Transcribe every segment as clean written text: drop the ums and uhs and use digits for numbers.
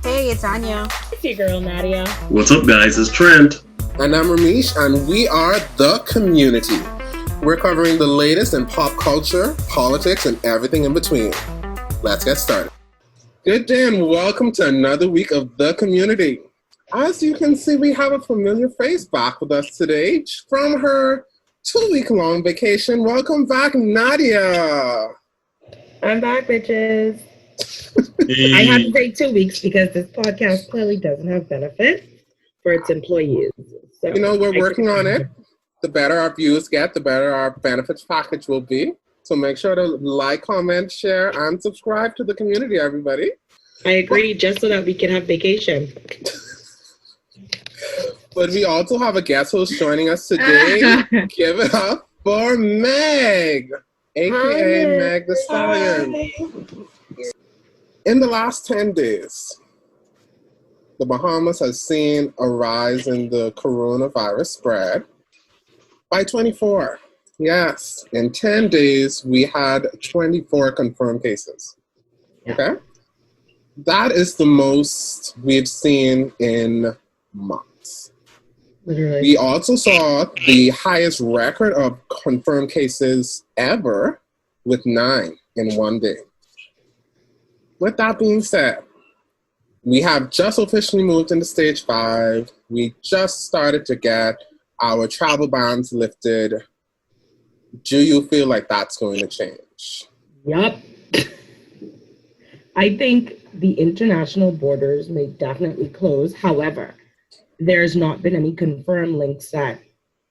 Hey, it's Anya. It's your girl, Nadia. What's up, guys? It's Trent. And I'm Ramesh, and we are The Community. We're covering the latest in pop culture, politics, and everything in between. Let's get started. Good day, and welcome to another week of The Community. As you can see, we have a familiar face back with us today from her 2-week-long vacation. Welcome back, Nadia. I'm back, bitches. I have to take 2 weeks because this podcast clearly doesn't have benefit for its employees. So we're working on it. The better our views get, the better our benefits package will be. So make sure to like, comment, share, and subscribe to The Community, everybody. I agree, just so that we can have vacation. But we also have a guest host joining us today. Give it up for Meg, a.k.a. Meg the Stallion. In the last 10 days, the Bahamas has seen a rise in the coronavirus spread by 24. Yes, in 10 days, we had 24 confirmed cases. Okay? That is the most we've seen in months. Literally. We also saw the highest record of confirmed cases ever with 9 in one day. With that being said, we have just officially moved into stage 5. We just started to get our travel bans lifted. Do you feel like that's going to change? Yup. I think the international borders may definitely close. However, there's not been any confirmed links that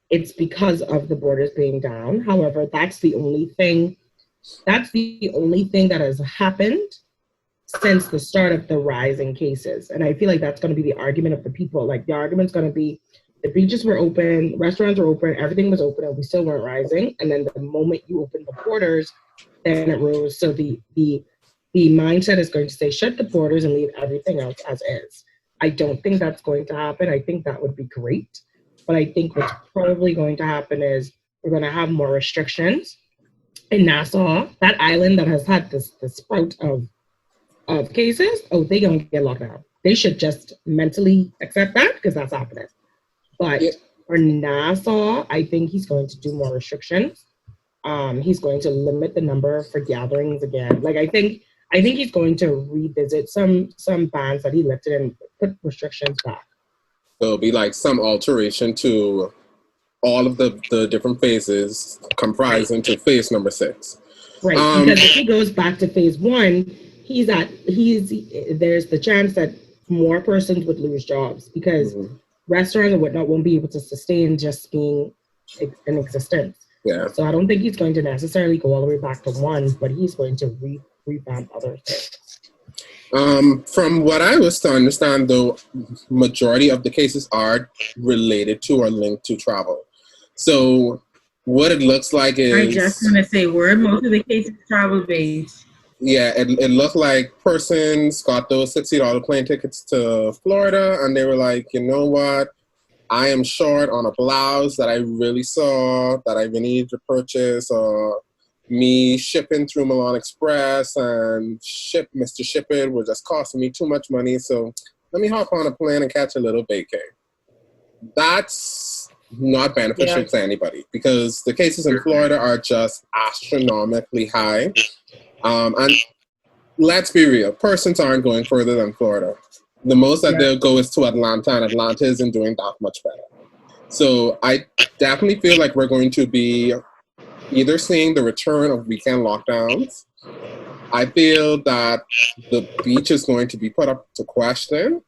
it's because of the borders being down. However, that's the only thing that has happened since the start of the rise in cases. And I feel like that's going to be the argument of the people. Like, the argument's going to be the beaches were open, restaurants were open, everything was open, and we still weren't rising. And then the moment you open the borders, then it rose. So the mindset is going to say, shut the borders and leave everything else as is. I don't think that's going to happen. I think that would be great. But I think what's probably going to happen is we're going to have more restrictions. In Nassau, that island that has had this sprout of cases, they're going to get locked down. They should just mentally accept that because that's happening. But for Nassau, I think he's going to do more restrictions. He's going to limit the number for gatherings again. Like, I think he's going to revisit some bans that he lifted and put restrictions back. There'll be like some alteration to all of the different phases comprised into phase number 6. Right, because if he goes back to phase 1, there's the chance that more persons would lose jobs because restaurants and whatnot won't be able to sustain just being in existence. Yeah. So I don't think he's going to necessarily go all the way back to 1, but he's going to revamp other things. From what I was to understand, though, majority of the cases are related to or linked to travel. So what it looks like is... I just want to say, most of the cases travel-based. Yeah, it looked like persons got those $60 plane tickets to Florida, and they were like, you know what? I am short on a blouse that I really saw, that I really need to purchase, or me shipping through Milan Express and Mr. Shipping was just costing me too much money, so let me hop on a plane and catch a little vacay. That's not beneficial to anybody because the cases in Florida are just astronomically high. And let's be real, persons aren't going further than Florida. The most that they'll go is to Atlanta, and Atlanta isn't doing that much better. So I definitely feel like we're going to be either seeing the return of weekend lockdowns. I feel that the beach is going to be put up to question.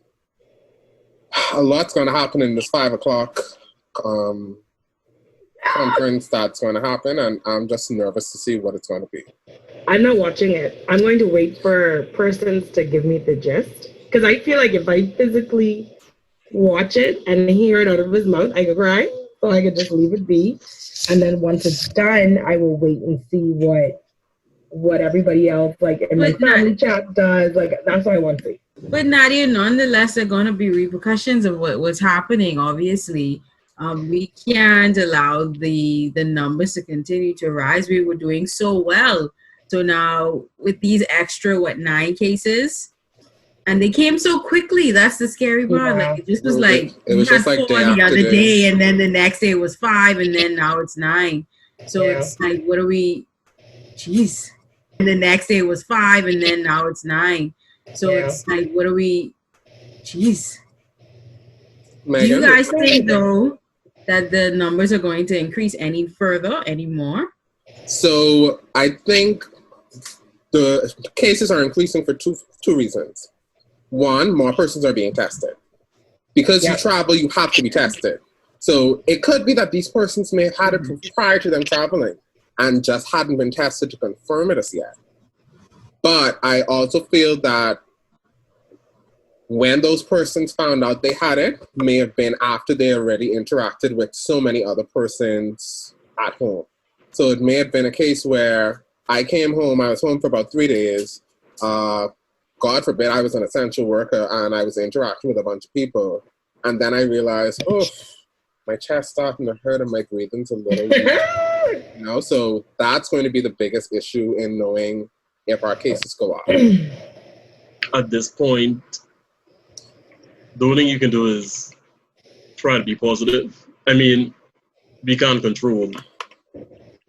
A lot's going to happen in this 5 o'clock conference that's going to happen, and I'm just nervous to see what it's going to be. I'm not watching it. I'm going to wait for persons to give me the gist. Because I feel like if I physically watch it and hear it out of his mouth, I could cry. So I could just leave it be. And then once it's done, I will wait and see what everybody else, like, in my family chat does. Like, that's what I want to see. But Nadia, nonetheless, there are going to be repercussions of what's happening, obviously. We can't allow the numbers to continue to rise. We were doing so well. So now with these extra, 9 cases, And they came so quickly. That's the scary part. Yeah. Like it just was like It was just like 4 day the after other day. day, and then the next day it was 5, and then now it's 9. So Yeah. it's like, what are we? Jeez. And the next day it was 5, and then now it's 9. So Yeah. it's like, what are we? Jeez. Do Megan, you guys think though that the numbers are going to increase any further, any more? So I think the cases are increasing for two reasons. One, more persons are being tested. Because you travel, you have to be tested. So it could be that these persons may have had it prior to them traveling and just hadn't been tested to confirm it as yet. But I also feel that when those persons found out they had it, may have been after they already interacted with so many other persons at home. So it may have been a case where I came home, I was home for about 3 days. God forbid I was an essential worker and I was interacting with a bunch of people. And then I realized, oh, my chest starting to hurt and my breathing's a little weak. You know, so that's going to be the biggest issue in knowing if our cases go up. At this point, the only thing you can do is try to be positive. I mean, we can't control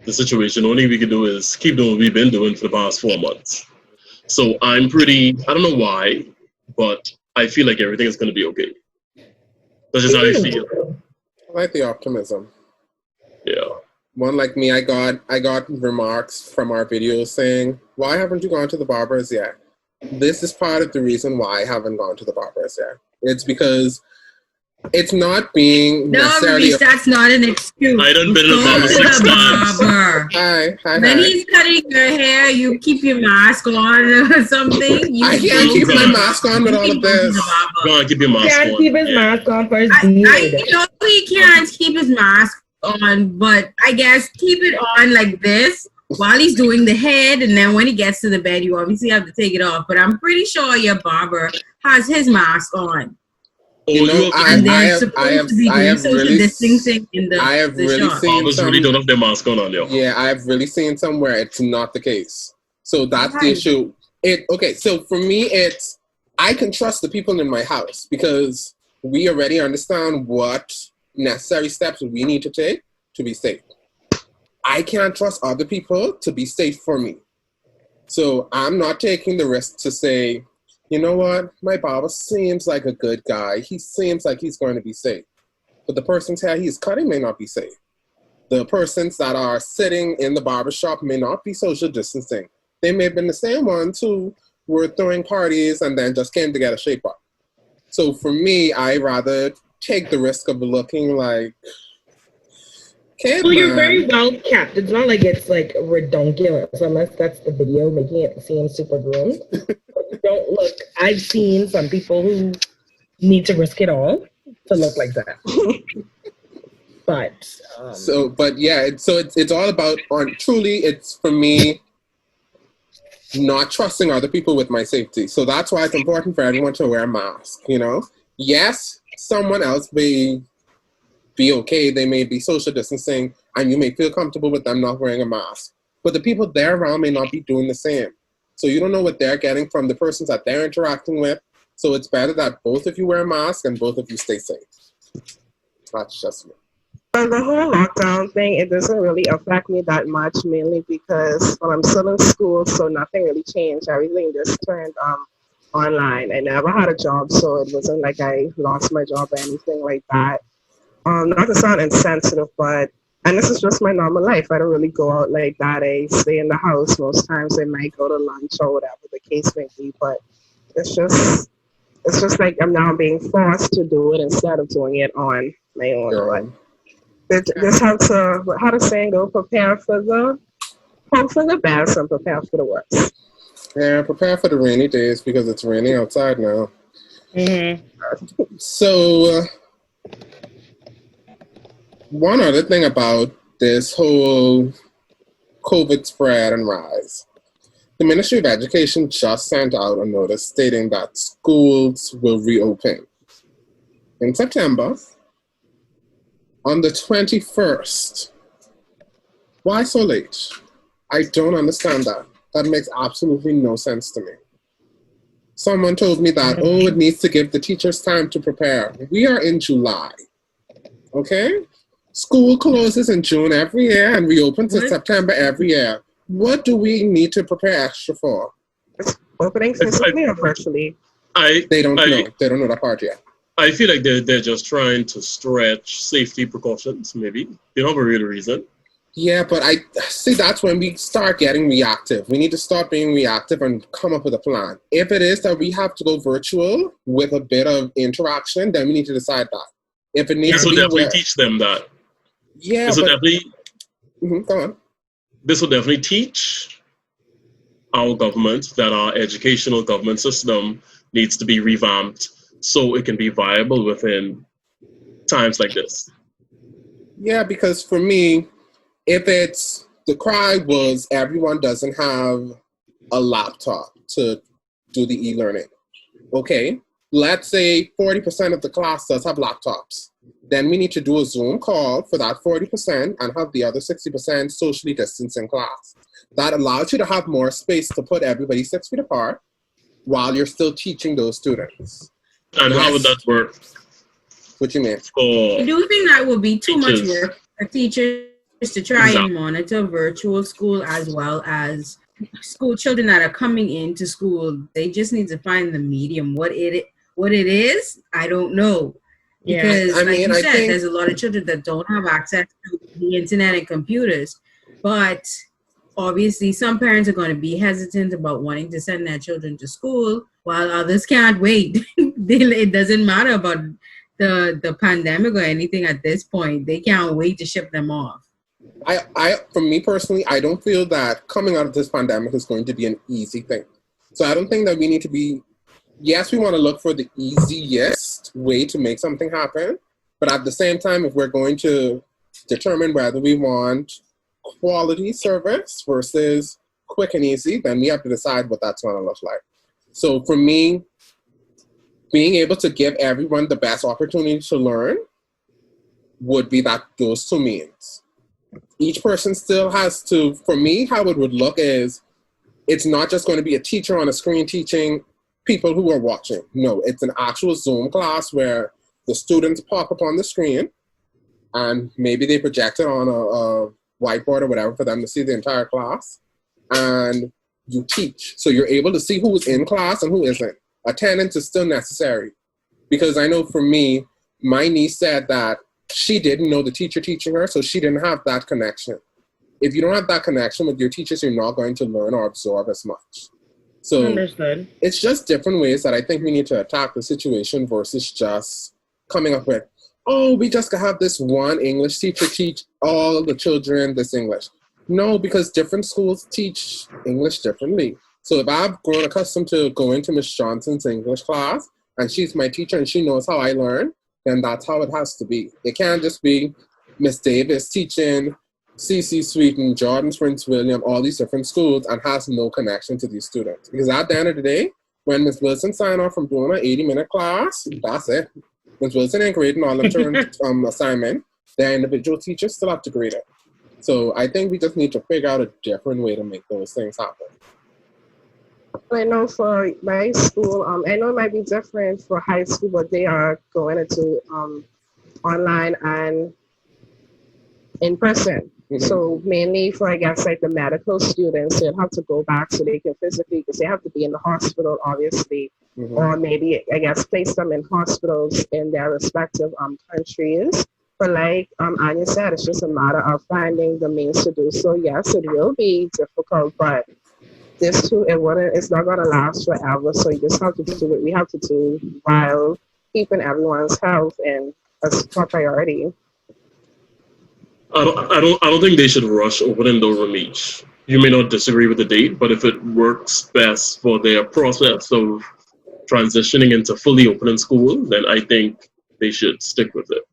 the situation. The only thing we can do is keep doing what we've been doing for the past 4 months. So I'm pretty, I don't know why, but I feel like everything is going to be okay. That's just how I feel. I like the optimism. Yeah. One like me, I got remarks from our videos saying, why haven't you gone to the barbers yet? This is part of the reason why I haven't gone to the barbers yet. It's because it's not being necessarily... No, that's not an excuse. I done been in a barber 6 times. Hi. When he's cutting your hair, you keep your mask on or something. I can't keep my mask on with all of this. Go on, keep your mask on. He can't keep his mask on for his I beard. know he can't keep his mask on, but I guess keep it on like this while he's doing the head, and then when he gets to the bed, you obviously have to take it off. But I'm pretty sure your barber has his mask on. You know, I have really seen Barbers really don't have their mask on, yo. Yeah, I have really seen somewhere it's not the case. So that's the issue. So for me, it's I can trust the people in my house because we already understand what necessary steps we need to take to be safe. I can't trust other people to be safe for me. So I'm not taking the risk to say, you know what, my barber seems like a good guy. He seems like he's going to be safe. But the person's hair he's cutting may not be safe. The persons that are sitting in the barbershop may not be social distancing. They may have been the same ones who were throwing parties and then just came to get a shape up. So for me, I rather take the risk of looking like... Well, you're very well kept. It's not like it's like redonkulous, unless that's the video making it seem super groomed. You don't look. I've seen some people who need to risk it all to look like that. But it's all about truly. It's for me not trusting other people with my safety. So that's why it's important for everyone to wear a mask. You know, yes, someone else may be okay, they may be social distancing, and you may feel comfortable with them not wearing a mask. But the people there around may not be doing the same. So you don't know what they're getting from the persons that they're interacting with. So it's better that both of you wear a mask and both of you stay safe. That's just me. Well, the whole lockdown thing, it doesn't really affect me that much, mainly because I'm still in school, so nothing really changed. Everything just turned online. I never had a job, so it wasn't like I lost my job or anything like that. Not to sound insensitive, and this is just my normal life. I don't really go out like that. I stay in the house most times. I might go to lunch or whatever the case may be, but it's just like I'm now being forced to do it instead of doing it on my own. But just have to, how to say, go prepare for the hope for the best and prepare for the worst. Yeah, prepare for the rainy days because it's raining outside now. Mm-hmm. So. One other thing about this whole COVID spread and rise, the Ministry of Education just sent out a notice stating that schools will reopen in September on the 21st. Why so late? I don't understand that. That makes absolutely no sense to me. Someone told me that, oh, it needs to give the teachers time to prepare. We are in July, okay? School closes in June every year and reopens in September every year. What do we need to prepare extra for? Opening physically or virtually? They don't know. They don't know that part yet. I feel like they're just trying to stretch safety precautions, maybe. They don't have a real reason. Yeah, but I see that's when we start getting reactive. We need to start being reactive and come up with a plan. If it is that we have to go virtual with a bit of interaction, then we need to decide that. If it needs This to will be definitely teach them that. Yeah, this will definitely. Go on. This will definitely teach our government that our educational government system needs to be revamped so it can be viable within times like this. Yeah, because for me, if it's the cry was everyone doesn't have a laptop to do the e-learning. Okay, let's say 40% of the class does have laptops. Then we need to do a Zoom call for that 40% and have the other 60% socially distanced in class. That allows you to have more space to put everybody 6 feet apart while you're still teaching those students. And how would that work? What you mean? I do think that would be too much work for teachers to try and monitor virtual school as well as school children that are coming into school. They just need to find the medium. What it is, I don't know. Because you said, there's a lot of children that don't have access to the internet and computers. But obviously some parents are going to be hesitant about wanting to send their children to school while others can't wait. It doesn't matter about the pandemic or anything at this point. They can't wait to ship them off. For me personally, I don't feel that coming out of this pandemic is going to be an easy thing. So I don't think that we need to be, yes, we want to look for the easiest way to make something happen. But at the same time, if we're going to determine whether we want quality service versus quick and easy, then we have to decide what that's going to look like. So for me, being able to give everyone the best opportunity to learn would be those two means. Each person still has to, for me, how it would look is, it's not just going to be a teacher on a screen teaching people who are watching. No, it's an actual Zoom class where the students pop up on the screen and maybe they project it on a whiteboard or whatever for them to see the entire class, and you teach. So you're able to see who's in class and who isn't. Attendance is still necessary, because I know for me, my niece said that she didn't know the teacher teaching her, so she didn't have that connection. If you don't have that connection with your teachers, you're not going to learn or absorb as much. So understood. It's just different ways that I think we need to attack the situation versus just coming up with, oh, we just have this one English teacher teach all the children this English. No, because different schools teach English differently. So if I've grown accustomed to going to Miss Johnson's English class and she's my teacher and she knows how I learn, then that's how it has to be. It can't just be Miss Davis teaching C.C. Sweeten, Jordan Prince William, all these different schools and has no connection to these students. Because at the end of the day, when Miss Wilson signed off from doing an 80-minute class, that's it. Miss Wilson ain't grading all of her assignment. Their individual teachers still have to grade it. So I think we just need to figure out a different way to make those things happen. I know for my school, I know it might be different for high school, but they are going into online and in person. Mm-hmm. So mainly for, I guess, like the medical students, they'll have to go back so they can physically, because they have to be in the hospital, obviously, mm-hmm. or maybe, I guess, place them in hospitals in their respective countries. But like Anya said, it's just a matter of finding the means to do so. Yes, it will be difficult, but this too, it's not going to last forever. So you just have to do what we have to do while keeping everyone's health and as top priority. I don't think they should rush opening the Remich. You may not disagree with the date, but if it works best for their process of transitioning into fully opening school, then I think they should stick with it.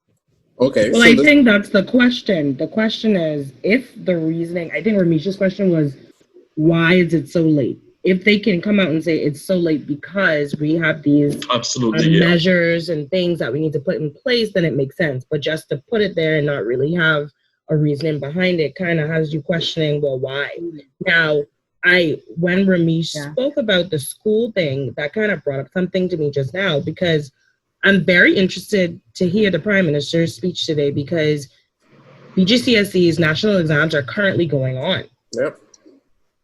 Okay. Well, I think that's the question. The question is, if the reasoning, I think Ramisha's question was, why is it so late? If they can come out and say it's so late because we have these measures and things that we need to put in place, then it makes sense. But just to put it there and not really have a reasoning behind it kind of has you questioning, well, why? Now, when Ramesh spoke about the school thing, that kind of brought up something to me just now, because I'm very interested to hear the Prime Minister's speech today, because BGCSE's national exams are currently going on. Yep.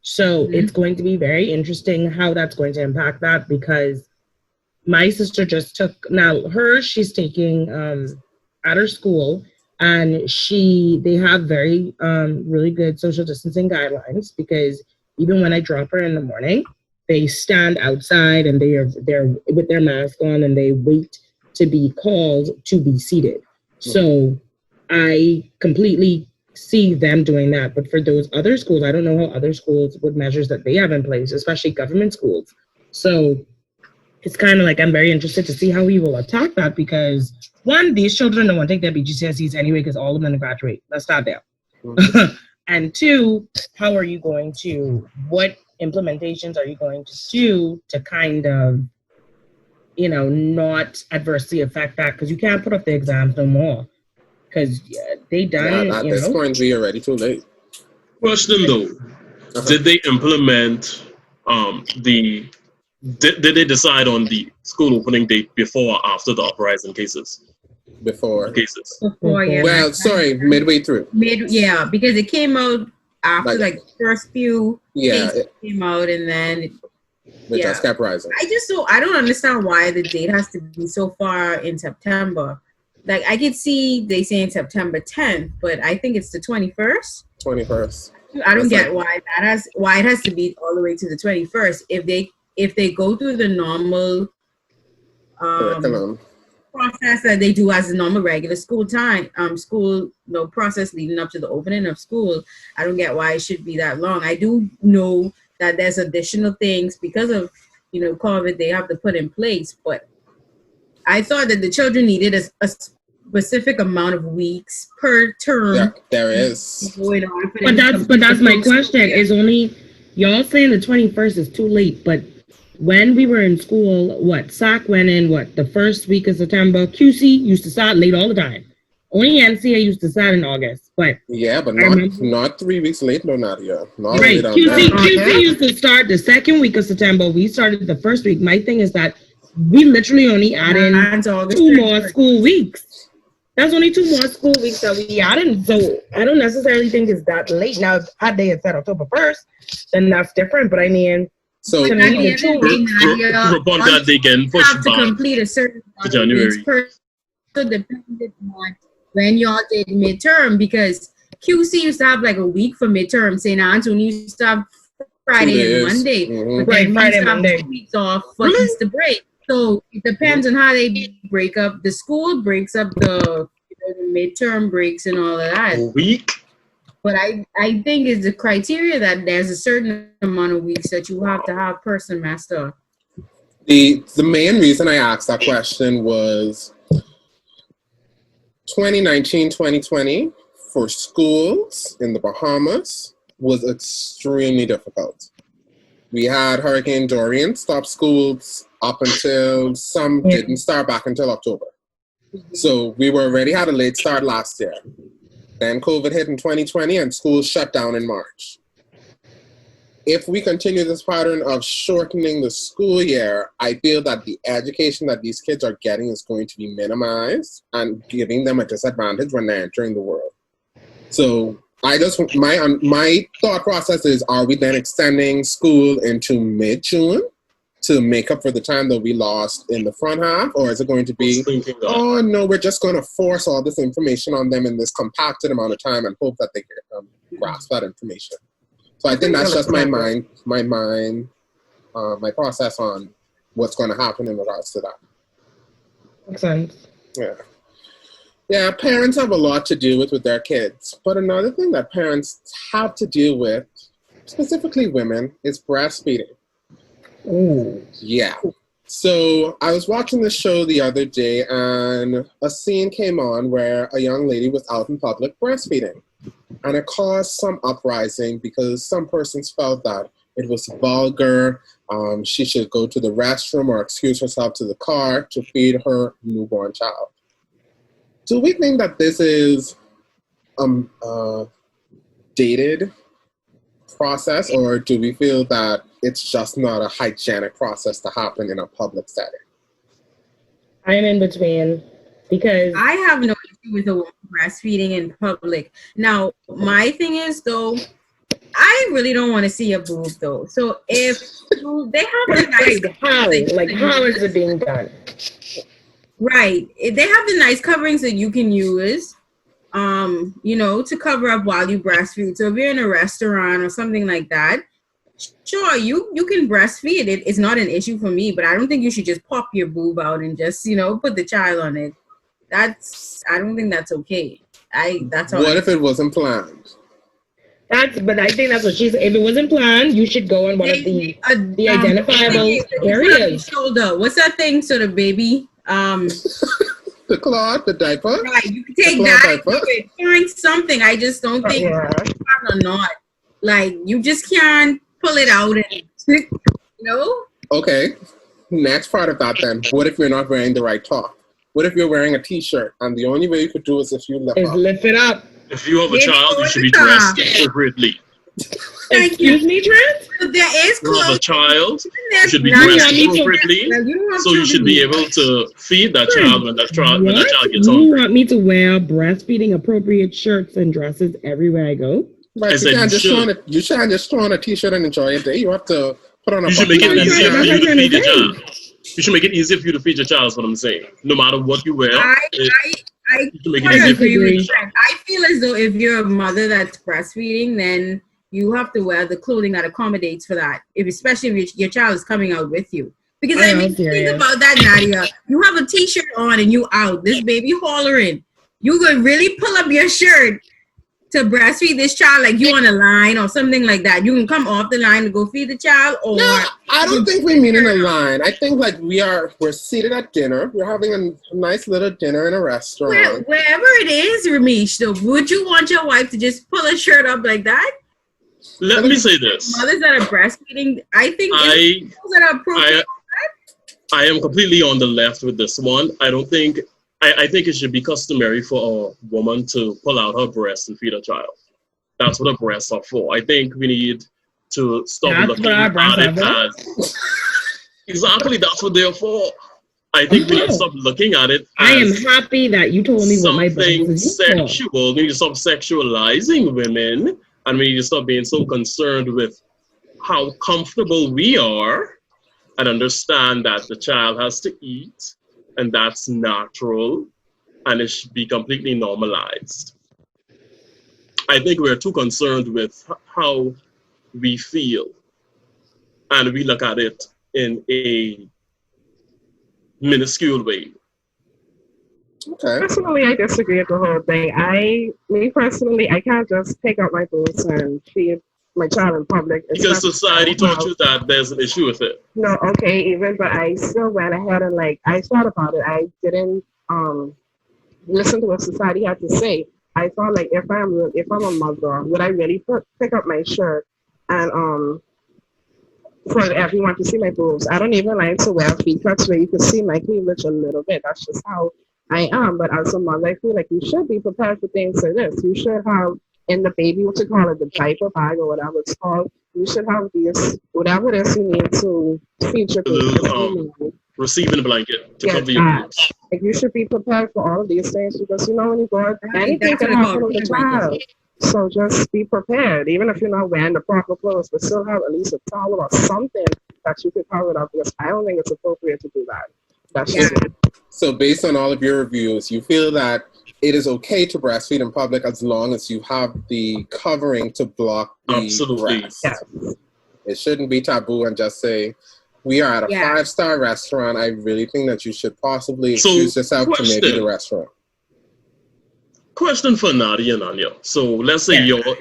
So it's going to be very interesting how that's going to impact that, because my sister just took, she's taking at her school, and they have very really good social distancing guidelines, because even when I drop her in the morning, they stand outside and they're with their mask on, and they wait to be called to be seated. So I completely see them doing that. But for those other schools, I don't know how other schools, what measures that they have in place, especially government schools. So it's kind of like, I'm very interested to see how we will attack that, because one, these children don't want to take their BGCSEs anyway, because all of them graduate. Let's start there. And two, how are you going to, what implementations are you going to do to kind of, not adversely affect that? Because you can't put up the exams no more, because they done. At this point, we are already too late. Question though, did they implement did they decide on the school opening date before or after the uprising cases? Before. Before, yeah. Well, sorry, midway through. Because it came out after the first few cases came out, and then it just kept rising. I don't understand why the date has to be so far in September. Like, I could see they saying September 10th, but I think it's the 21st. 21st. I don't get why it has to be all the way to the 21st. If they go through the normal curriculum process that they do as a normal regular school time, process leading up to the opening of school, I don't get why it should be that long. I do know that there's additional things because of COVID they have to put in place, but I thought that the children needed a specific amount of weeks per term. Yeah, there is. But that's my question. Is only y'all saying the 21st is too late, but when we were in school, SAC went in the first week of September. QC used to start late all the time. Only NCA used to start in August, but not 3 weeks late, no, Nadia. Right, QC used to start the second week of September. We started the first week. My thing is that we literally only added 2 more school weeks. That's only 2 more school weeks that we added. So I don't necessarily think it's that late. Now, had they said October 1st, then that's different. But I mean, so to they can push back to complete a certain to January. So dependent on when y'all did midterm, because QC used to have like a week for midterm. St. Anthony used to have Friday and Monday. But then Friday and Monday. 2 weeks off for Easter break. So it depends on how they break up. The school breaks up the midterm breaks and all of that. A week? But I think it's the criteria that there's a certain amount of weeks that you have to have per semester. The main reason I asked that question was 2019-2020 for schools in the Bahamas was extremely difficult. We had Hurricane Dorian stop schools up until some didn't start back until October. So we already had a late start last year. Then COVID hit in 2020 and schools shut down in March. If we continue this pattern of shortening the school year, I feel that the education that these kids are getting is going to be minimized and giving them a disadvantage when they're entering the world. So my thought process is, are we then extending school into mid-June to make up for the time that we lost in the front half? Or is it going to be, oh no, we're just going to force all this information on them in this compacted amount of time and hope that they can grasp that information? So I think that's just my process on what's going to happen in regards to that. Makes sense. Yeah. Yeah, parents have a lot to deal with their kids. But another thing that parents have to deal with, specifically women, is breastfeeding. Ooh. Yeah. So I was watching the show the other day, and a scene came on where a young lady was out in public breastfeeding. And it caused some uprising because some persons felt that it was vulgar. She should go to the restroom or excuse herself to the car to feed her newborn child. Do we think that this is dated process, or do we feel that it's just not a hygienic process to happen in a public setting? I'm in between because I have no issue with a woman breastfeeding in public. Now, my thing is though, I really don't want to see a boob though. So if they have the nice how is it being done? Right. If they have the nice coverings that you can use, to cover up while you breastfeed. So if you're in a restaurant or something like that, sure, you can breastfeed. It's not an issue for me, but I don't think you should just pop your boob out and just, put the child on it. I don't think that's okay. That's all. What if it wasn't planned? But I think that's what she said. If it wasn't planned, you should go in one of the identifiable areas. Shoulder. What's that thing? Sort of baby. The cloth, the diaper. Right. You can take that. Find something. I just don't think or not. Like you just can't pull it out and Okay. Next part of that then. What if you're not wearing the right top? What if you're wearing a t-shirt and the only way you could do is if you lift it up? If you have a child, you should be dressed appropriately. Excuse me, Trent? There is clothes. You have a child, you should be dressed appropriately. So you should be able to feed that child when that child gets hungry. You want me to wear breastfeeding appropriate shirts and dresses everywhere I go? But you can't just throw on a t-shirt and enjoy your day. You have to put on a. You should make it easier for you to feed your child. You should make it easier for you to feed your child. Is what I'm saying. No matter what you wear, I agree with Trent. I feel as though if you're a mother that's breastfeeding, then you have to wear the clothing that accommodates for that. Especially if your child is coming out with you. Because think about that, Nadia. You have a t-shirt on and you out. This baby hollering. You could really pull up your shirt to breastfeed this child like you on a line or something like that. You can come off the line and go feed the child, or no, I don't think we mean in a line. I think like we're seated at dinner. We're having a nice little dinner in a restaurant. Wherever it is, Ramesh, though, would you want your wife to just pull a shirt up like that? Let me say this. Mothers that are breastfeeding, I think that are appropriate. I am completely on the left with this one. I think it should be customary for a woman to pull out her breast and feed her child. That's what her breasts are for. I think we need to stop looking at it as... Exactly, that's what they're for. I think we need to stop looking at it as... I am happy that you told me what my breast is sexual. We need to stop sexualizing women, and we need to stop being so concerned with how comfortable we are and understand that the child has to eat. And that's natural, and it should be completely normalized. I think we're too concerned with how we feel, and we look at it in a minuscule way. Okay. Personally, I disagree with the whole thing. I can't just take out my boots and feed my child in public. Because society taught you that there's an issue with it. No, okay, but I still went ahead and I thought about it. I didn't listen to what society had to say. I thought like if I'm a mother, would I really pick up my shirt and for everyone to see my boobs? I don't even like to wear feet cuts where you can see my cleavage a little bit. That's just how I am. But as a mother, I feel like you should be prepared for things like this. You should have in the baby, what you call it, the diaper bag or whatever it's called, you should have these, whatever it is you need to feed your baby. Receiving blanket to cover your boobs. Like you should be prepared for all of these things because when you go out, anything can happen with the child. So just be prepared, even if you're not wearing the proper clothes, but still have at least a towel or something that you can cover it up because I don't think it's appropriate to do that. That's just it. So based on all of your reviews, you feel that it is okay to breastfeed in public as long as you have the covering to block the breast. Yeah. It shouldn't be taboo and just say, we are at a 5-star restaurant. I really think that you should possibly excuse yourself to maybe the restaurant. Question for Nadia and Anya. So let's say your child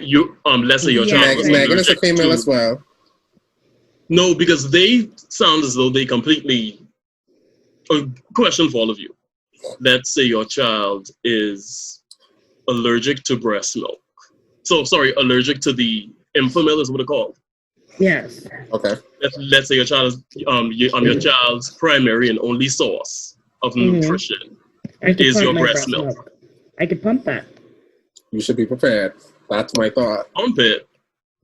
was Megan is a female as well. No, because they sound as though they completely... A question for all of you. Let's say your child is allergic to breast milk. Allergic to the Infamil is what it's called. Yes. Okay. Let's say your child is your child's primary and only source of nutrition is your breast milk. I could pump that. You should be prepared. That's my thought. Pump it.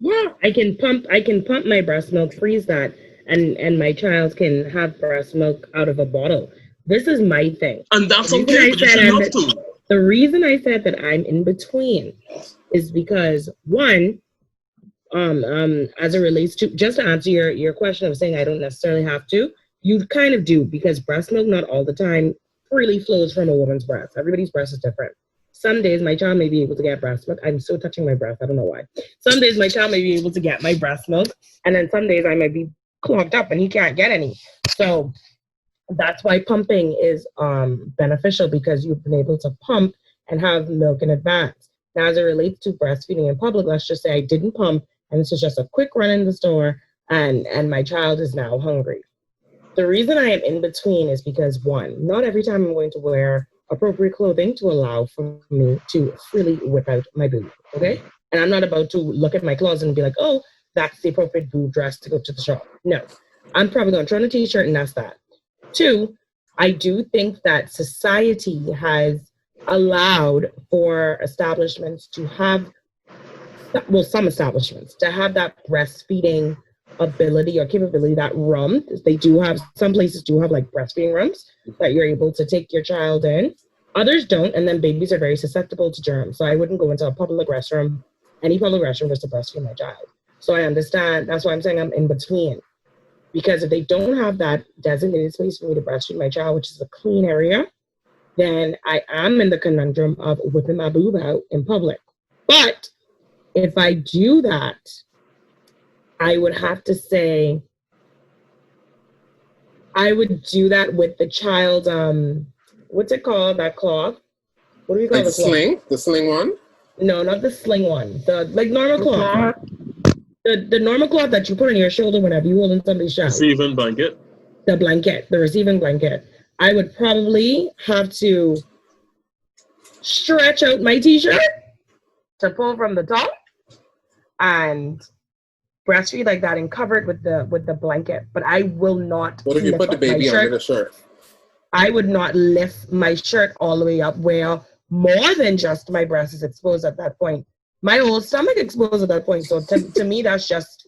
Yeah, I can pump my breast milk, freeze that, and my child can have breast milk out of a bottle. This is my thing. And that's The reason okay, I but you said shouldn't have to. the reason I said that I'm in between is because one, as it relates to, just to answer your question of saying I don't necessarily have to, you kind of do, because breast milk not all the time freely flows from a woman's breast. Everybody's breast is different. Some days my child may be able to get breast milk. I'm still touching my breast. I don't know why. Some days my child may be able to get my breast milk, and then some days I might be clogged up and he can't get any. So that's why pumping is beneficial, because you've been able to pump and have milk in advance. Now, as it relates to breastfeeding in public, let's just say I didn't pump and this is just a quick run in the store and my child is now hungry. The reason I am in between is because one, not every time I'm going to wear appropriate clothing to allow for me to freely whip out my boob, okay? And I'm not about to look at my closet and be like, oh, that's the appropriate boob dress to go to the shop. No, I'm probably going to throw on a t-shirt and that's that. Two, I do think that society has allowed for establishments to have, well, some establishments to have that breastfeeding ability or capability, that room. They do have, some places do have like breastfeeding rooms that you're able to take your child in. Others don't, and then babies are very susceptible to germs. So I wouldn't go into a public restroom, any public restroom, just to breastfeed my child. So I understand, that's why I'm saying I'm in between. Because if they don't have that designated space for me to breastfeed my child, which is a clean area, then I am in the conundrum of whipping my boob out in public. But if I do that, I would have to say, I would do that with the child, what's it called, that cloth? What do you call Like the cloth? sling? The sling one? No, not the sling one. The like normal cloth. The normal cloth that you put on your shoulder whenever you hold in somebody's child. Receiving blanket. The blanket, the receiving blanket. I would probably have to stretch out my t-shirt to pull from the top and breastfeed like that and cover it with the blanket. But I will not. What if you put the baby under the shirt? I would not lift my shirt all the way up where more than just my breast is exposed at that point. My whole stomach exposed at that point. So to me, that's just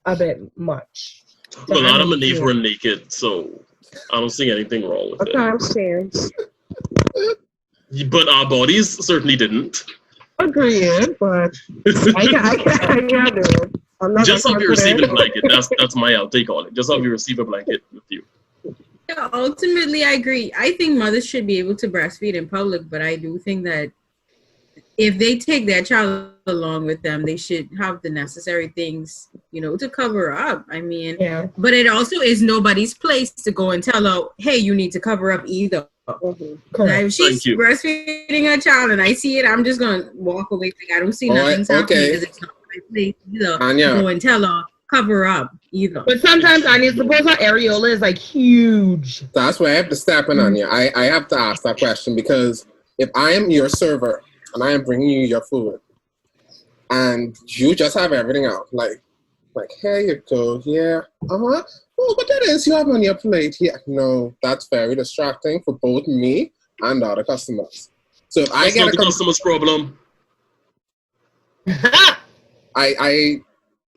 a bit much. A lot of my were naked, so I don't see anything wrong with it. Times change. But our bodies certainly didn't. Agreed, but I can't do it. I'm not just have you receive a blanket. That's my outtake on it. Just have you receive a blanket with you. Yeah, ultimately, I agree. I think mothers should be able to breastfeed in public, but I do think that if they take their child along with them, they should have the necessary things, to cover up. I mean, yeah. But it also is nobody's place to go and tell her, hey, you need to cover up either. Mm-hmm. Now, if she's breastfeeding her child and I see it, I'm just going to walk away. I don't see nothing's happening because it's not my place either to go and tell her, cover up either. But sometimes, Anya, suppose her areola is like huge. That's where I have to step in, Anya. I have to ask that question, because if I am your server and I am bringing you your food and you just have everything out, like here you go, yeah, oh, but that is you have on your plate. Yeah, no, that's very distracting for both me and the other customers. So if that's I get not the customer's problem. I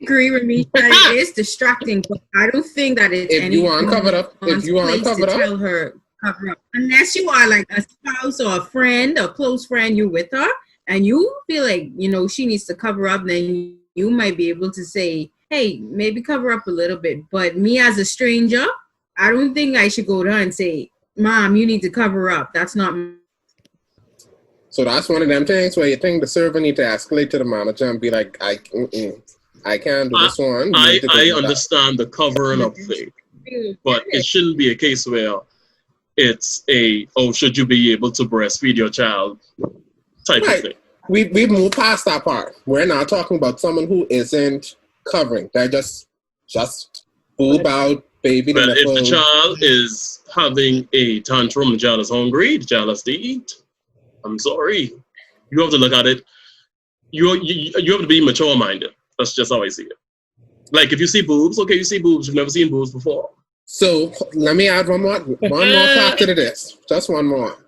agree with me. It is distracting, but I don't think that it's if you want covered up. If you want covered up, tell her cover up. Unless you are like a spouse or a friend, a close friend, you with her, and you feel like she needs to cover up, then you might be able to say, hey, maybe cover up a little bit. But me as a stranger, I don't think I should go to her and say, Mom, you need to cover up. That's not. So that's one of them things where you think the server need to escalate to the manager and be like, I can't do this one. I understand the covering up thing, but it shouldn't be a case where it's should you be able to breastfeed your child type of thing. We've moved past that part. We're not talking about someone who isn't covering. They're just boob out, baby. But if the child is having a tantrum, the child is hungry, the child has to eat. I'm sorry. You have to look at it. You have to be mature minded. That's just how I see it. Like if you see boobs, okay, you see boobs. You've never seen boobs before. So let me add one more factor to this. Just one more.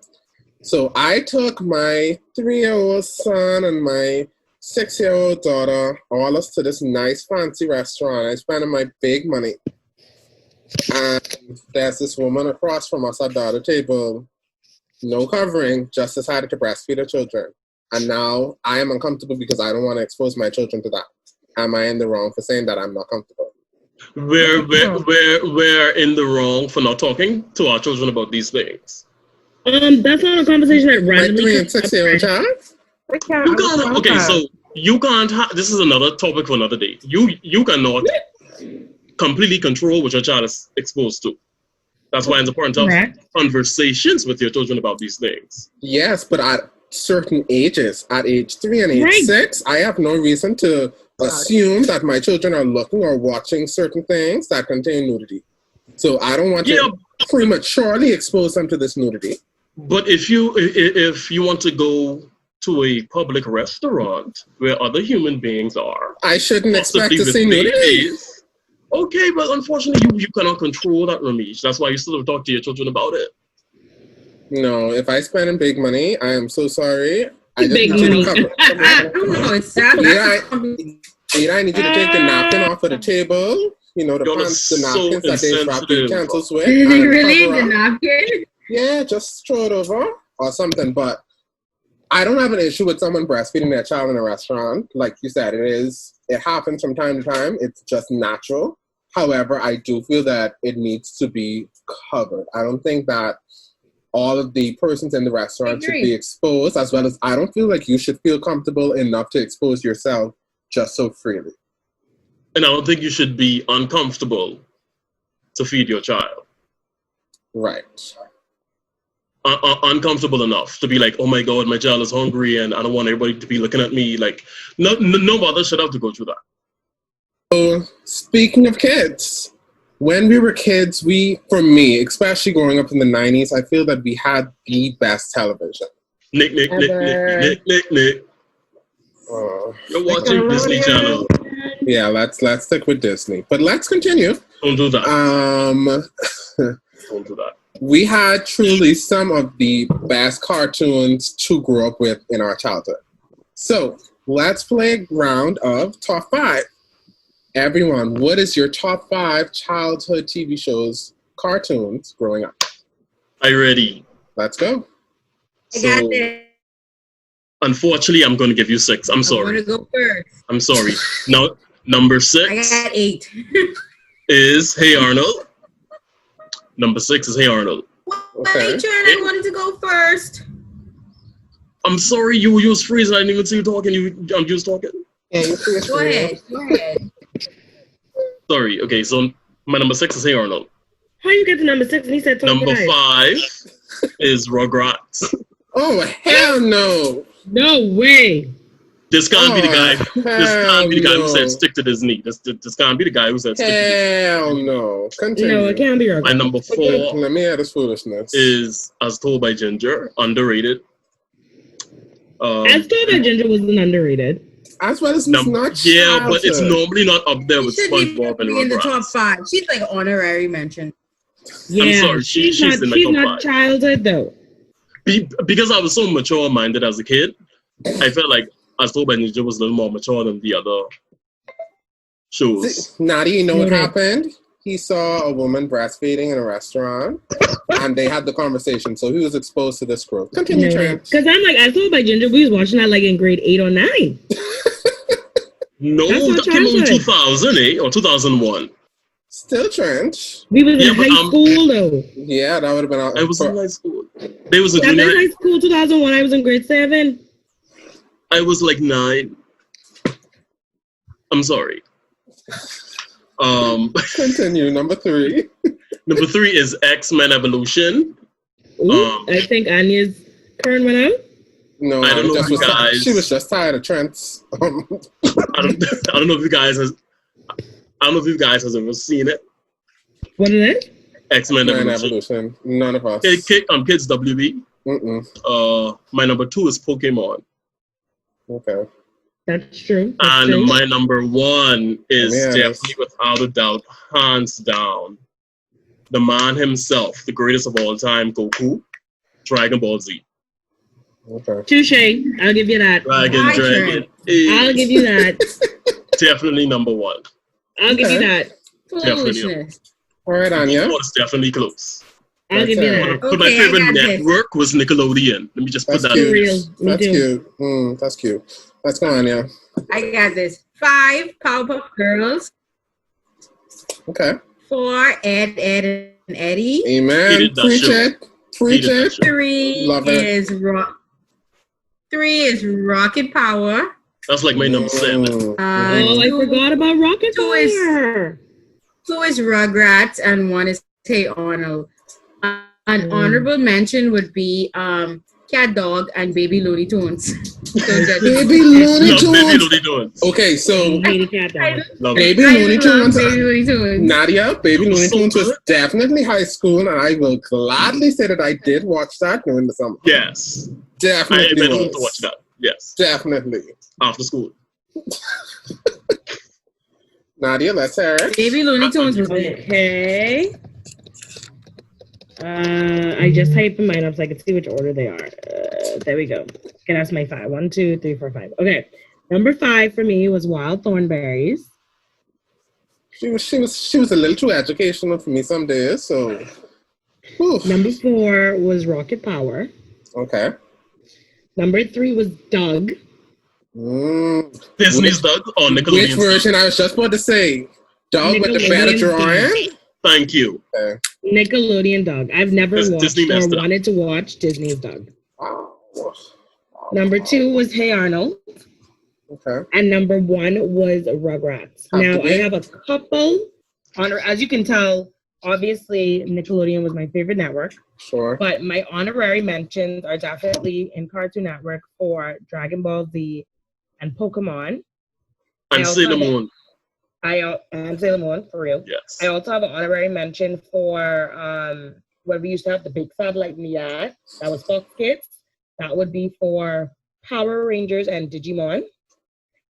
So I took my 3-year-old son and my 6-year-old daughter, all us to this nice fancy restaurant. I spending my big money. And there's this woman across from us at the other table, no covering, just decided to breastfeed her children. And now I am uncomfortable because I don't want to expose my children to that. Am I in the wrong for saying that I'm not comfortable? We're in the wrong for not talking to our children about these things. That's not a conversation that My randomly 3 and 6-year-old child? You can't. Okay, so you can't. This is another topic for another day. You cannot completely control what your child is exposed to. That's why it's important to have conversations with your children about these things. Yes, but at certain ages, at age 3 and age 6, I have no reason to assume that my children are looking or watching certain things that contain nudity. So I don't want to prematurely expose them to this nudity. But if you want to go to a public restaurant where other human beings are, I shouldn't expect to see nudity. Okay, but unfortunately, you cannot control that, Ramesh. That's why you still talk to your children about it. No, if I spend in big money, I am so sorry. I just Big need you money. to cover. I don't know. It's sad. Either I need you to take the napkin off of the table, the You're napkins so that they wrap the insensitive. utensils with. Really? cover The up. napkin? Yeah, just throw it over or something. But I don't have an issue with someone breastfeeding their child in a restaurant. Like you said, it happens from time to time. It's just natural. However, I do feel that it needs to be covered. I don't think that all of the persons in the restaurant should be exposed, as well as I don't feel like you should feel comfortable enough to expose yourself just so freely. And I don't think you should be uncomfortable to feed your child. Right. Uncomfortable enough to be like, oh my God, my child is hungry and I don't want everybody to be looking at me. Like, no mother should have to go through that. So, speaking of kids, when we were kids, for me, especially growing up in the 90s, I feel that we had the best television. Nick. You're watching Disney Channel. Yeah, let's stick with Disney. But let's continue. Don't do that. Don't do that. We had truly some of the best cartoons to grow up with in our childhood. So let's play a round of top 5. Everyone, what is your top 5 childhood TV shows, cartoons growing up? Are you ready? Let's go. I got this. Unfortunately, I'm going to give you 6. I'm sorry. I'm going to go first. I'm sorry. Now, number 6 I got 8. is Hey Arnold. Number 6 is Hey Arnold. Okay. Adrian, I wanted to go first. I'm sorry, you was freezing. I didn't even see you talking. I'm just talking. Yeah, you see Go ahead. Sorry. Okay, so my number 6 is Hey Arnold. How you get to number 6 and he said Number 5 is Rugrats. Oh, hell no. No way. This can't be the guy. This can't be the guy who no. said stick to this knee. This can't be the guy who said stick to this Hell no. Continue. No, it can't be right. My number 4 Let me hear this foolishness. is As Told by Ginger, underrated. As Told by Ginger wasn't underrated. As well as it's not yeah, but it's childhood. normally not up there with She should SpongeBob and be in the top Rugrats. 5. She's like honorary mention. Yeah, sorry, she's in the top 5. Childhood though. Because I was so mature-minded as a kid, I felt like As Told by Ginger was a little more mature than the other shows. Nadi, you know what happened? He saw a woman breastfeeding in a restaurant, and they had the conversation. So he was exposed to this growth. Continue, Trent. Because I'm like, As Told by Ginger, we was watching that like in grade 8 or 9. No, That's that came out in childhood. 2008 or 2001. Still Trent. We was in but, high school though. Yeah, that would have been. I was in high school. They was in I was junior. in high school 2001. I was in grade 7. I was like 9. I'm sorry. Continue. Number 3. Number 3 is X-Men Evolution. Ooh, I think Anya's turn went out. No, I don't know if you guys. She was just tired of Trent's. I don't know if you guys has ever seen it. What is it? X-Men Man, Evolution. Evolution. None of us. Kids WB. My number 2 is Pokemon. Okay. That's true. And my number 1 is Yeah, definitely, without a doubt, hands down, the man himself, the greatest of all time, Goku, Dragon Ball Z. Okay. Touche. I'll give you that. Dragon. I'll give you that. Definitely number one. I'll give you that. Foolishness. All right, Anya. Oh, it's definitely close. I'll give you that. But my Okay, I favorite got this. network was Nickelodeon. Let me just put That's that in. For real. Me That's too. cute. That's cute. Let's go, Anya. I got this. 5, Powerpuff Girls. Okay. 4, Ed, and Eddie. Amen. Hated that Preach show. it. Preach Hated that it. show. 3 Love it. is Rocket Power. That's like my number 7. Oh, I forgot about Rocket Two is- Fire. 2 is Rugrats, and 1 is Hey Arnold. An honorable mention would be Cat Dog and Baby Looney Tunes. Baby Looney Love Baby Tunes. Looney Tunes. Okay, so Hated Cat Dog. Love Baby I Looney love Tunes. Baby Looney Tunes. Nadia, Baby It was Looney so Tunes was good. definitely high school, and I will gladly say that I did watch that during the summer. Yes. I Definitely went home was. to watch that. Yes. Definitely. After school. Nadia, let's hear it. Baby Looney Tunes was big. Okay. I just typed mine up so I can see which order they are. There we go. Okay, that's my 5. 1, 2, 3, 4, 5. Okay. Number 5 for me was Wild Thornberries. She was a little too educational for me some days, so. Whew. Number 4 was Rocket Power. Okay. Number 3 was Doug. Disney's Doug or Which Nickelodeon's version? I was just about to say. Dog with the better Nickelodeon's drawing? Doug? Thank you. Okay. Nickelodeon Doug. I've never watched Disney or messed it up. wanted to watch Disney's Doug. Oh. Number 2 was Hey Arnold. Okay. And number 1 was Rugrats. Have Now, to I be. have a couple as you can tell, obviously Nickelodeon was my favorite network, Sure. but my honorary mentions are definitely in Cartoon Network for Dragon Ball Z and Pokemon. I And also Sailor have a- Moon. And Sailor Moon, for real. Yes. I also have an honorary mention for when we used to have the big satellite in the yard. That was Fox Kids. That would be for Power Rangers and Digimon.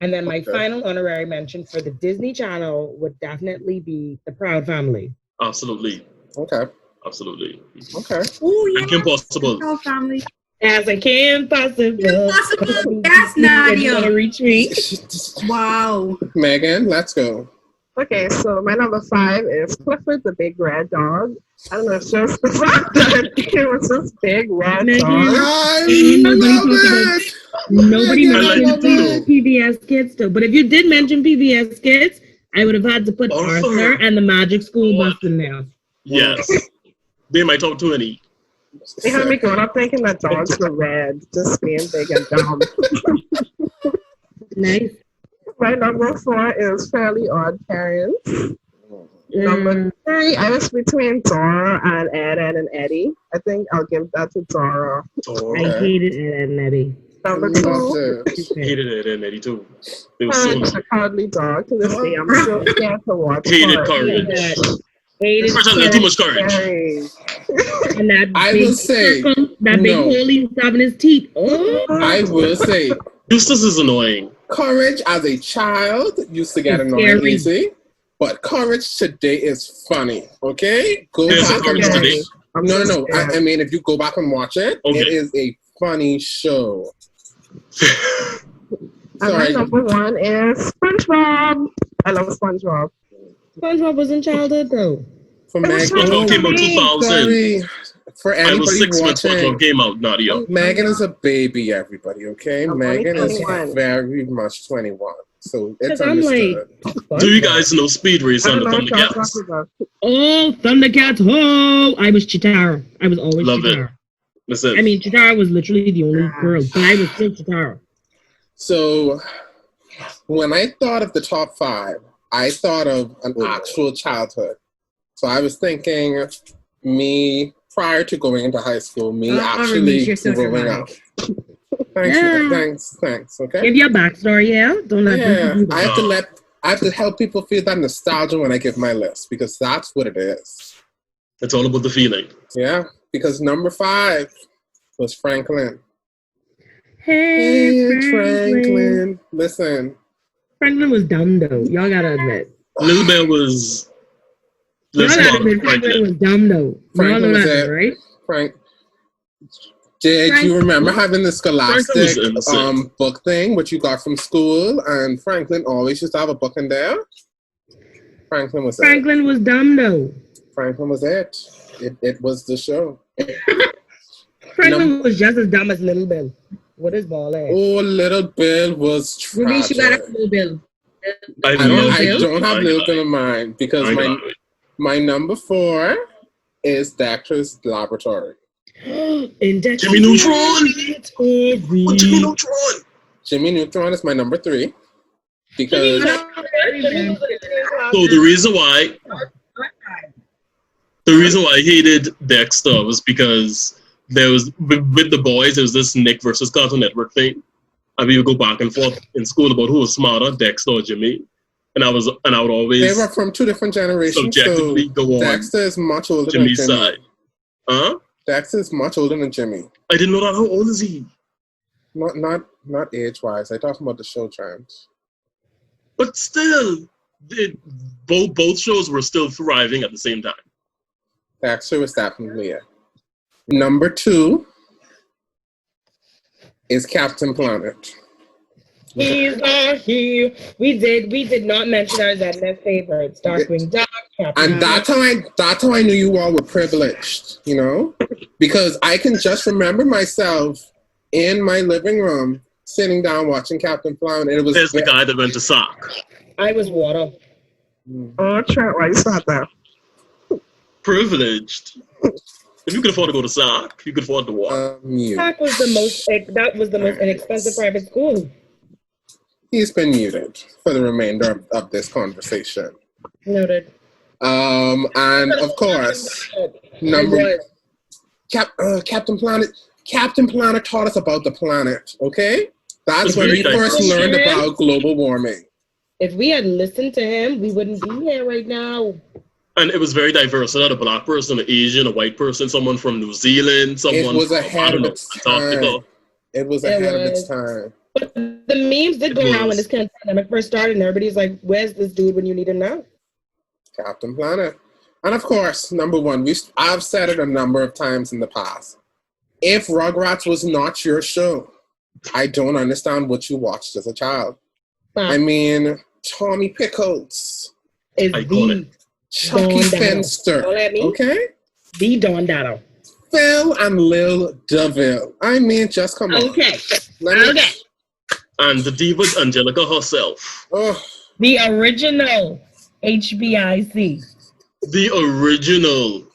And then my Okay. final honorary mention for the Disney Channel would definitely be the Proud Family. Absolutely. Okay. Absolutely. Okay. Oh, yeah. And Kim Possible. Our family. As I can possible. Impossible. Yes, Nadia. Want to retreat? Wow. Megan, let's go. Okay, so my number 5 is Clifford the Big Red Dog. I don't know if it's just the fact that it was this big red Megan. dog. I Nobody love talks about- it. Nobody Megan, I mentioned love it. PBS Kids though. But if you did mention PBS Kids, I would have had to put Arthur. Arthur and the Magic School Bus in there. Yes. They might talk 20. They had me growing up thinking that dogs were red, just being big and dumb. Nice. My number 4 is Fairly Odd Parents. Number 3, I was between Dora and Ed, and Eddie. I think I'll give that to Dora. I hated Ed and Eddie. Number Loved 2, it. Hated it and Eddie too. They were so Courage the Cowardly Dog. To this day, I'm still scared to watch. hated Courage. courage. Hated First time, too much courage. Scary. and that I big will say, circle, that big no. hole he used to have in his teeth. Oh, I will say, Eustace is annoying. Courage as a child used to get It's annoying scary. easy, but Courage today is funny. Okay, go There's a back and Courage watch. today. I'm No, so no, no. scared. I mean, if you go back and watch it, Okay. it is a funny show. And my Sorry. number 1 is SpongeBob. I love SpongeBob. SpongeBob was in childhood though. For It was Megan, so SpongeBob came out funny. 2000. sorry. For I was anybody 6 when watching, SpongeBob came out, Nadia. Megan is a baby, everybody, okay? I'm Megan only is 21. very much 21. So it's Because I'm understood. like, Do you guys know Speed Race I on don't the know what y'all Thundercats? talking about. oh, Thundercats, oh! I was Chitara. I was always Love it. Chitara. Listen, I mean, Chitara was literally the only girl, but I was still Chitara. So when I thought of the top 5, I thought of an actual childhood. So I was thinking me prior to going into high school, me Ramesh, actually you're so growing up. dramatic. Thanks, Yeah. thanks, okay? Give your backstory, yeah? Don't let Yeah, people do I that. have to help people feel that nostalgia when I give my list because that's what it is. it's all about the feeling. Yeah, because number 5 was Franklin. Hey, Hey, Franklin. Listen, Franklin was dumb though. Y'all gotta admit. Little Bear was. Y'all Let's gotta go, admit Franklin was dumb though. Y'all Franklin know was that, it. right? Frank. Did you remember having the Franklin Scholastic was innocent. book thing, which you got from school, and Franklin always used to have a book in there? Franklin was dumb though. Franklin was it. It was the show. Franklin was just as dumb as Little Bill. What is ball ass? Oh, Little Bill was You mean tragic. she got a Little Bill? I don't have Little Bill in mind because my number 4 is Dexter's Laboratory. In Jimmy Neutron. Jimmy Neutron. Jimmy Neutron is my number 3 because So the reason why I hated Dexter was because there was with the boys there was this Nick versus Cartoon Network thing, and we would go back and forth in school about who was smarter, Dexter or Jimmy, and I would always they were from 2 different generations. subjectively So go on Dexter is much older Jimmy's than Jimmy. side. Huh? Dexter is much older than Jimmy. I didn't know that. How old is he? Not age wise. I talking about the show trends. But still, both shows were still thriving at the same time. Dexter was definitely it. Number 2 is Captain Planet. He's not here. We did not mention our Zednet favorites. Darkwing Duck, Captain And that's how I knew you all were privileged, you know? Because I can just remember myself in my living room sitting down watching Captain Planet. It was There's the guy that went to sock. I was water. Oh, Trent, why you start that? Privileged. If you could afford to go to sock, you could afford to walk. That was the most inexpensive private school. He's been muted for the remainder of this conversation. Noted. And of course, Captain Planet. Captain Planet taught us about the planet. Okay, that's when we first learned about global warming. If we had listened to him, we wouldn't be here right now. And it was very diverse. So, a black person, an Asian, a white person, someone from New Zealand, someone It was from ahead of its time. It was ahead of its time. But the memes did go around when this kind of pandemic first started, and everybody's like, "Where's this dude when you need him now?" Captain Planet, and of course, number 1. I've said it a number of times in the past. If Rugrats was not your show, I don't understand what you watched as a child. I mean, Tommy Pickles is the Chucky Finster, okay? The Don Dado. Phil and Lil DeVille. I mean, just come on. Okay. And the diva Angelica herself. Oh. The original HBIC. The original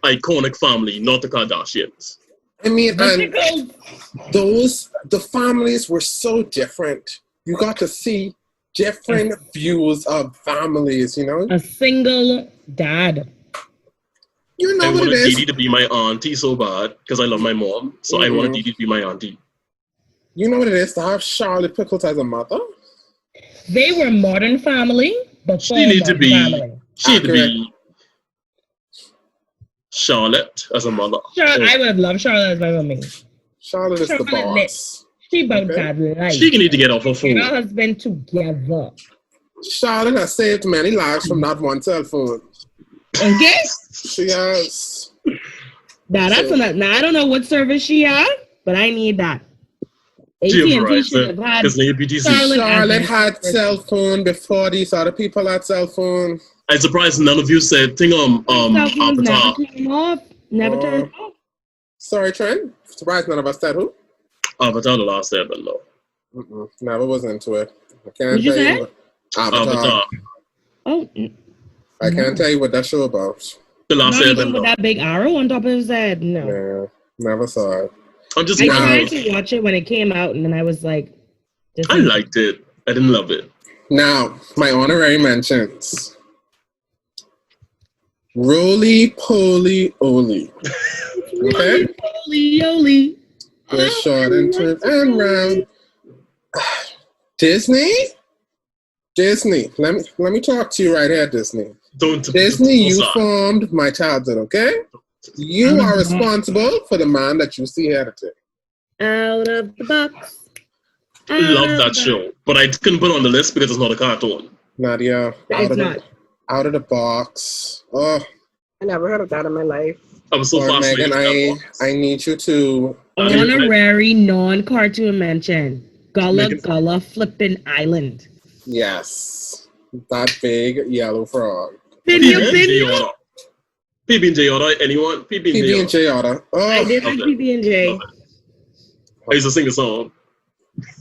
iconic family, not the Kardashians. I mean, and the families were so different. You got to see different views of families, you know? A single dad. You know I what it wanted is? Dee Dee to be my auntie so bad because I love my mom. So I wanted Dee Dee to be my auntie. You know what it is to have Charlotte Pickles as a mother? They were Modern Family, but She needed to be Charlotte as a mother. I would have loved Charlotte as my mommy. Charlotte is the boss. She about that life. She can need to get off her phone. And her husband together. Charlotte has saved many lives from not one cell phone. Okay? She has. Now, I don't know what service she had, but I need that. AT&T should have had Charlotte had cell phone before these other people had cell phone. I'm surprised none of you said Avatar. Never turned off. Sorry, Trent. Surprised none of us said who? Avatar: The Last Airbender. Never was into it. I can't What'd you tell say? you. Avatar. Oh. I can't tell you what that show about. The Last Not even Airbender. with that big arrow on top of his head. No. Yeah, never saw it. I tried to watch it when it came out, and then I was like, I liked it. I didn't love it. Now, my honorary mentions. Roly Poly Oly. Okay? Roly Oly. We're short and turned and round. Disney? Let me talk to you right here, Disney. Disney, you formed my childhood, okay? You are responsible for the man that you see here today. Out of the box. Love that show, but I couldn't put it on the list because it's not a cartoon. Nadia, out of the box. Oh, I never heard of that in my life. I'm so Or fascinated. Megan, I need you to honorary non-cartoon mention. Gullah Megan- Gullah Flippin' Island. yes, that big yellow frog. Pino PB&J Pino? order. PB&J order. Anyone? PB&J order. PB&J order. I Oh, did like Okay. PB&J. Okay. I used to sing a song.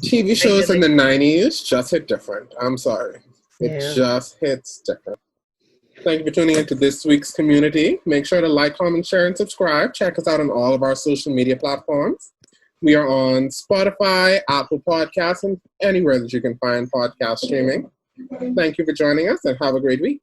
TV shows in the 90s just hit different. I'm sorry. It Yeah. just hits different. Thank you for tuning into this week's community. Make sure to like, comment, share, and subscribe. Check us out on all of our social media platforms. We are on Spotify, Apple Podcasts, and anywhere that you can find podcast streaming. Thank you for joining us and have a great week.